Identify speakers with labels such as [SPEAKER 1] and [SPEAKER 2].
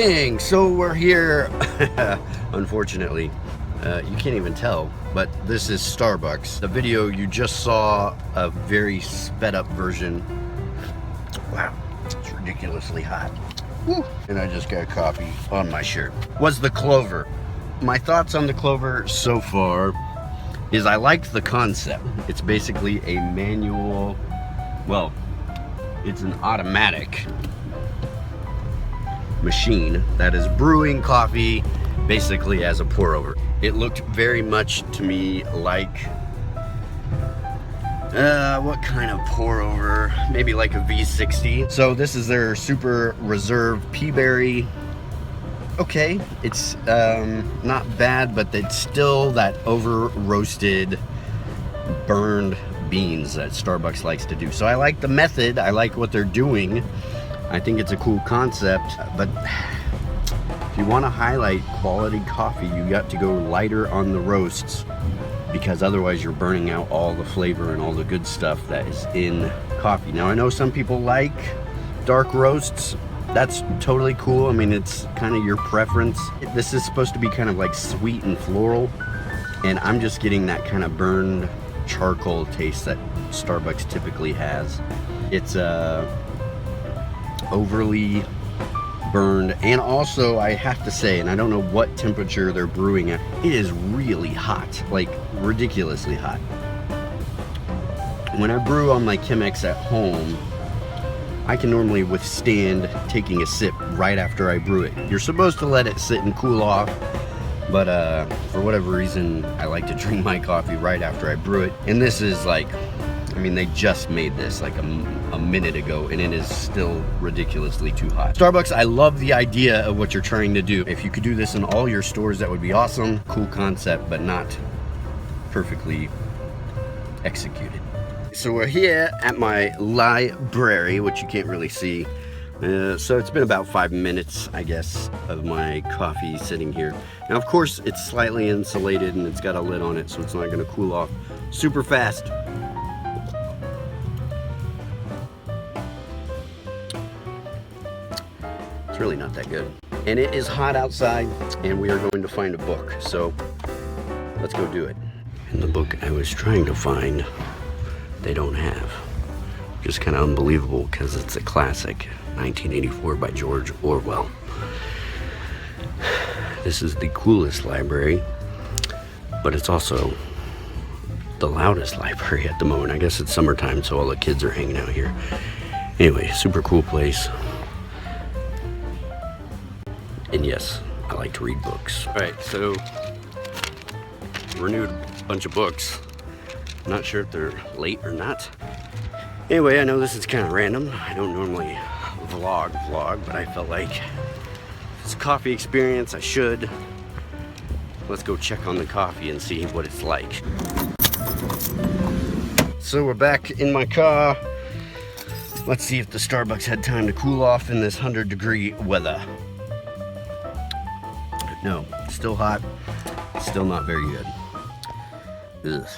[SPEAKER 1] morning. So we're here. Unfortunately, you can't even tell, but this is Starbucks. The video you just saw, a very sped up version. Wow, it's ridiculously hot. Woo. And I just got coffee on my shirt. Was the Clover. My thoughts on the Clover so far is I like the concept. It's basically a manual, well, it's an automatic machine that is brewing coffee basically as a pour over. It looked very much to me like what kind of pour over? Maybe like a V60. So this is their Super Reserve Pea Berry. Okay, it's not bad, but it's still that over roasted, burned beans that Starbucks likes to do. So I like the method, I like what they're doing. I think it's a cool concept, but if you want to highlight quality coffee, you got to go lighter on the roasts, because otherwise you're burning out all the flavor and all the good stuff that is in coffee. Now I know some people like dark roasts. That's totally cool. I mean, it's kind of your preference. This is supposed to be kind of like sweet and floral, and I'm just getting that kind of burned charcoal taste that Starbucks typically has. It's overly burned, and also I have to say, and I don't know what temperature they're brewing at, it is really hot, like ridiculously hot. When I brew on my Chemex at home, I can normally withstand taking a sip right after I brew it. You're supposed to let it sit and cool off, but for whatever reason, I like to drink my coffee right after I brew it. And this is like, I mean, they just made this like a minute ago, and it is still ridiculously too hot. Starbucks, I love the idea of what you're trying to do. If you could do this in all your stores, that would be awesome. Cool concept, but not perfectly executed. So we're here at my library, which you can't really see. So it's been about 5 minutes, I guess, of my coffee sitting here. Now, of course, it's slightly insulated and it's got a lid on it, so it's not gonna cool off super fast. It's really not that good. And it is hot outside, and we are going to find a book. So let's go do it. And the book I was trying to find, they don't have. Just kind of unbelievable, because it's a classic, 1984 by George Orwell. This is the coolest library, but it's also the loudest library at the moment. I guess it's summertime, so all the kids are hanging out here. Anyway, super cool place. And yes, I like to read books. All right, so renewed a bunch of books. I'm not sure if they're late or not. Anyway, I know this is kind of random. I don't normally vlog, but I felt like it's a coffee experience. I should. Let's go check on the coffee and see what it's like. So we're back in my car. Let's see if the Starbucks had time to cool off in this 100-degree weather. No, still hot, still not very good. Ugh.